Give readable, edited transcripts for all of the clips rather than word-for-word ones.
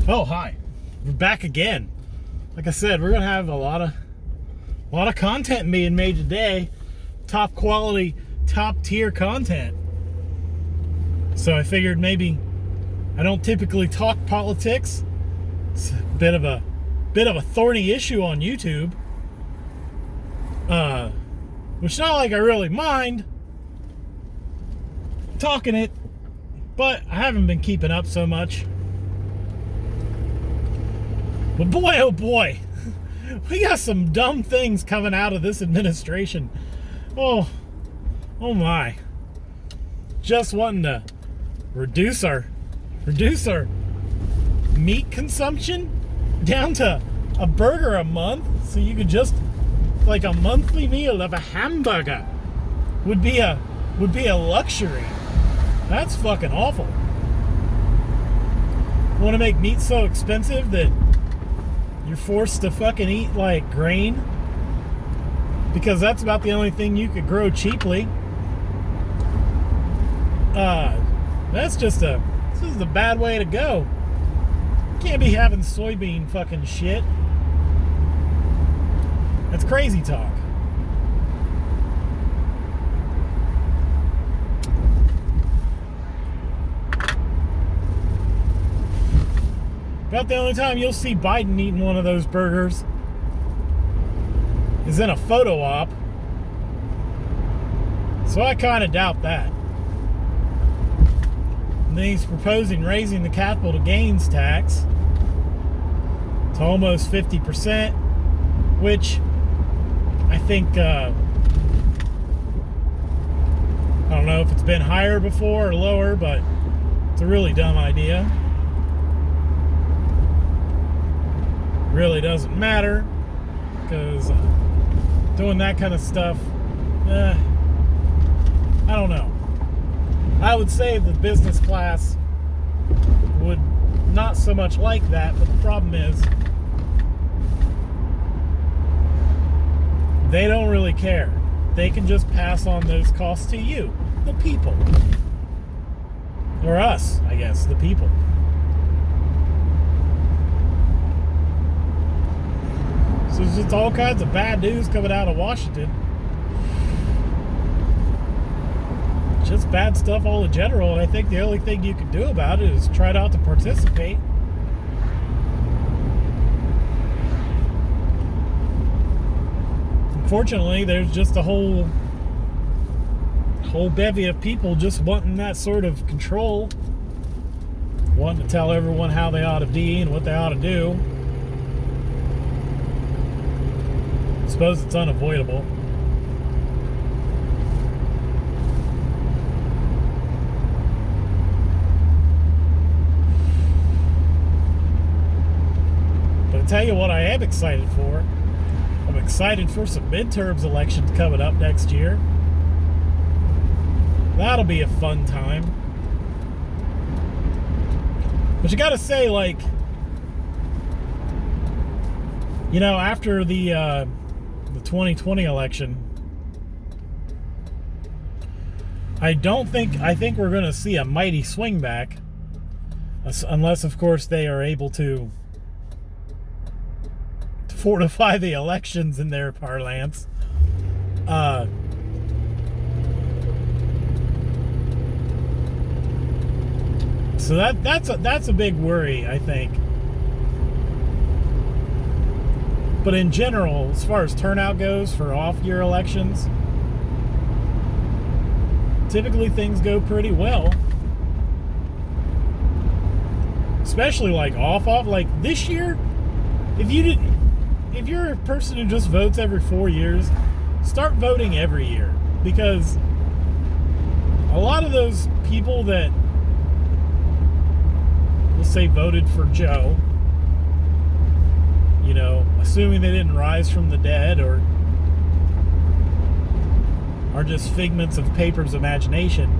Oh, hi. We're back again. Like I said, we're gonna have a lot of content being made today. Top quality, top tier content. So I figured maybe I don't typically talk politics. It's a bit of a thorny issue on YouTube. Which not like I really mind talking it, but I haven't been keeping up so much. But boy, oh boy, we got some dumb things coming out of this administration. Oh my. Just wanting to reduce our meat consumption down to a burger a month, so you could just, like, a monthly meal of a hamburger would be a luxury. That's fucking awful. Want to make meat so expensive that you're forced to fucking eat like grain because that's about the only thing you could grow cheaply. This is a bad way to go. Can't be having soybean fucking shit. That's crazy talk. About the only time you'll see Biden eating one of those burgers is in a photo op. So I kind of doubt that. And then he's proposing raising the capital gains tax to almost 50%, which I think, I don't know if it's been higher before or lower, but it's a really dumb idea. Really doesn't matter, because doing that kind of stuff, I don't know. I would say the business class would not so much like that, but the problem is they don't really care. They can just pass on those costs to you, the people. Or us, I guess, the people. So there's just all kinds of bad news coming out of Washington. Just bad stuff all in general, and I think the only thing you can do about it is try not to participate. Unfortunately, there's just a whole bevy of people just wanting that sort of control, wanting to tell everyone how they ought to be and what they ought to do. I suppose it's unavoidable. But I tell you what I am excited for. I'm excited for some midterms elections coming up next year. That'll be a fun time. But you gotta say, like, you know, after the 2020 election, I think we're going to see a mighty swing back, unless of course they are able to fortify the elections in their parlance. So that's a big worry, I think. But in general, as far as turnout goes for off-year elections, typically things go pretty well. Especially like off, like this year, if you're a person who just votes every 4 years, start voting every year, because a lot of those people that, we'll say, voted for Joe, you know, assuming they didn't rise from the dead or are just figments of paper's imagination,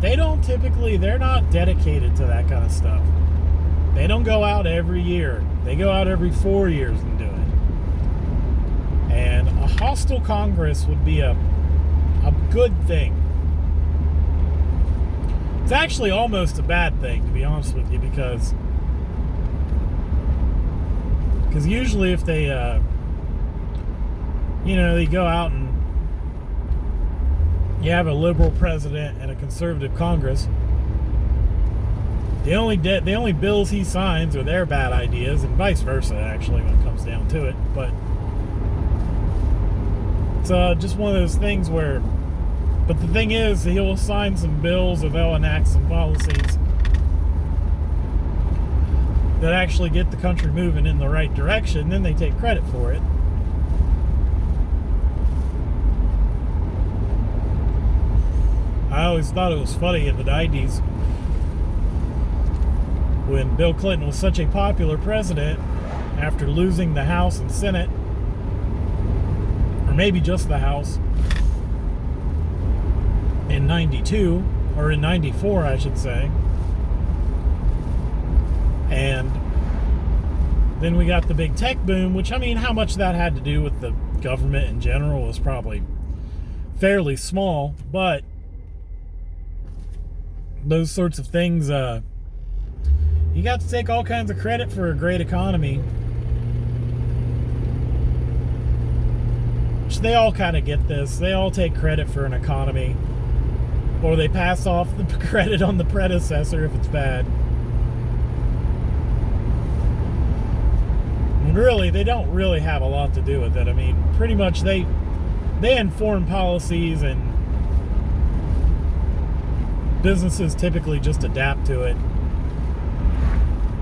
they're not dedicated to that kind of stuff. They don't go out every year. They go out every 4 years and do it. And a hostile Congress would be a good thing. It's actually almost a bad thing, to be honest with you, because usually if they, they go out and you have a liberal president and a conservative Congress, the only bills he signs are their bad ideas, and vice versa, actually, when it comes down to it. But it's just one of those things where, but the thing is, he'll sign some bills or they'll enact some policies that actually get the country moving in the right direction, then they take credit for it. I always thought it was funny in the 90s when Bill Clinton was such a popular president after losing the House and Senate, or maybe just the House, in 92, or in 94, I should say. And then we got the big tech boom, which, I mean, how much that had to do with the government in general was probably fairly small, but those sorts of things, you got to take all kinds of credit for a great economy. Which they all kind of get this. They all take credit for an economy. Or they pass off the credit on the predecessor if it's bad. And really, they don't really have a lot to do with it. I mean, pretty much they inform policies, and businesses typically just adapt to it.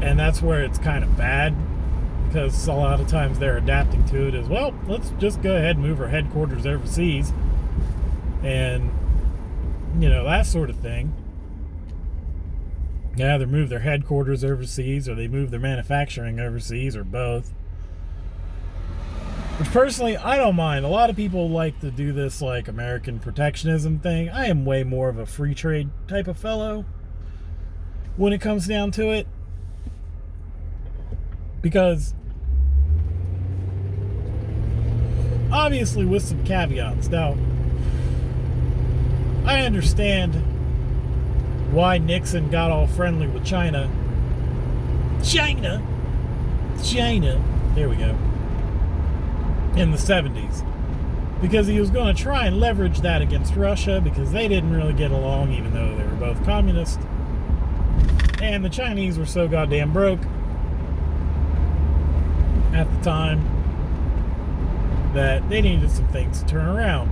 And that's where it's kind of bad, because a lot of times they're adapting to it as well. Let's just go ahead and move our headquarters overseas, and that sort of thing. They either move their headquarters overseas or they move their manufacturing overseas, or both. Which personally, I don't mind. A lot of people like to do this like American protectionism thing. I am way more of a free trade type of fellow when it comes down to it. Because obviously with some caveats. Now, I understand why Nixon got all friendly with China. China! There we go. In the 70s. Because he was going to try and leverage that against Russia, because they didn't really get along, even though they were both communist. And the Chinese were so goddamn broke at the time that they needed some things to turn around.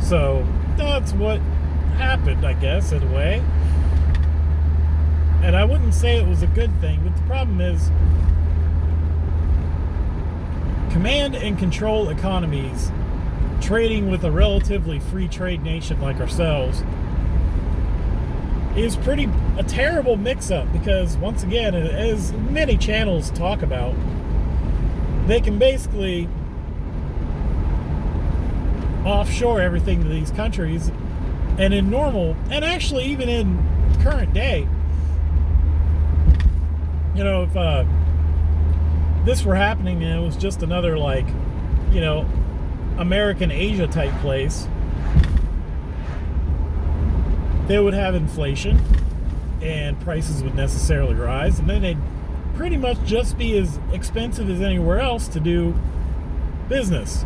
So that's what happened, I guess, in a way. And I wouldn't say it was a good thing, but the problem is command and control economies trading with a relatively free trade nation like ourselves is a terrible mix-up, because once again, as many channels talk about, they can basically offshore everything to these countries, and in normal, and actually even in current day, if this were happening and it was just another American Asia type place, they would have inflation and prices would necessarily rise, and then they'd pretty much just be as expensive as anywhere else to do business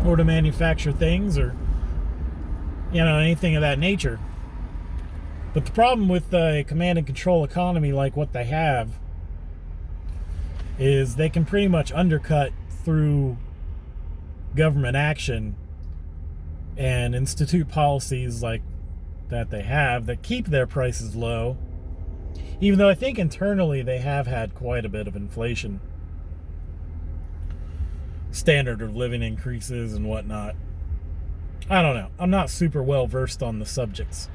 or to manufacture things, or anything of that nature. But the problem with a command and control economy like what they have is they can pretty much undercut through government action and institute policies like that they have that keep their prices low, even though I think internally they have had quite a bit of inflation, standard of living increases and whatnot. I don't know. I'm not super well versed on the subjects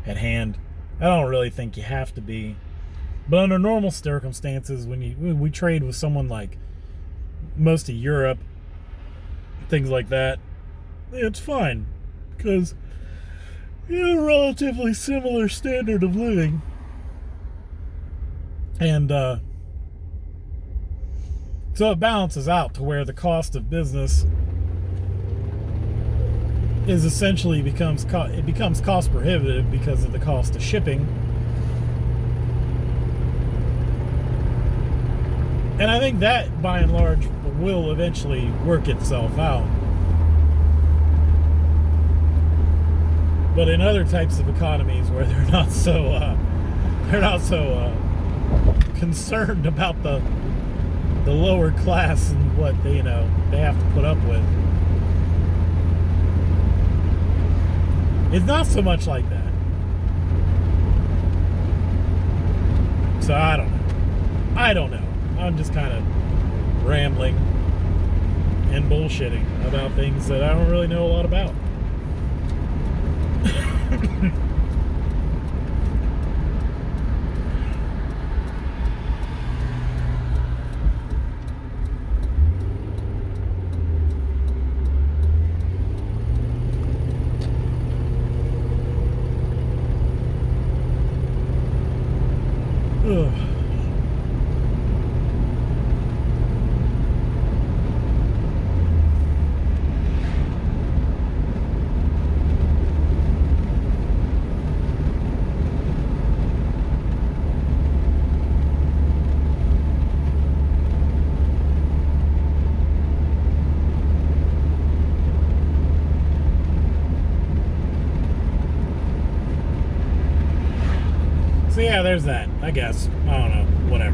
at hand. I don't really think you have to be. But under normal circumstances, when we trade with someone like most of Europe, things like that, it's fine, because you have a relatively similar standard of living. And So it balances out to where the cost of business is essentially becomes cost prohibitive because of the cost of shipping. And I think that, by and large, will eventually work itself out. But in other types of economies where they're not so concerned about the lower class and what they have to put up with, it's not so much like that. So I don't know. I'm just kind of rambling and bullshitting about things that I don't really know a lot about. Ugh. So yeah, there's that, I guess. I don't know, whatever.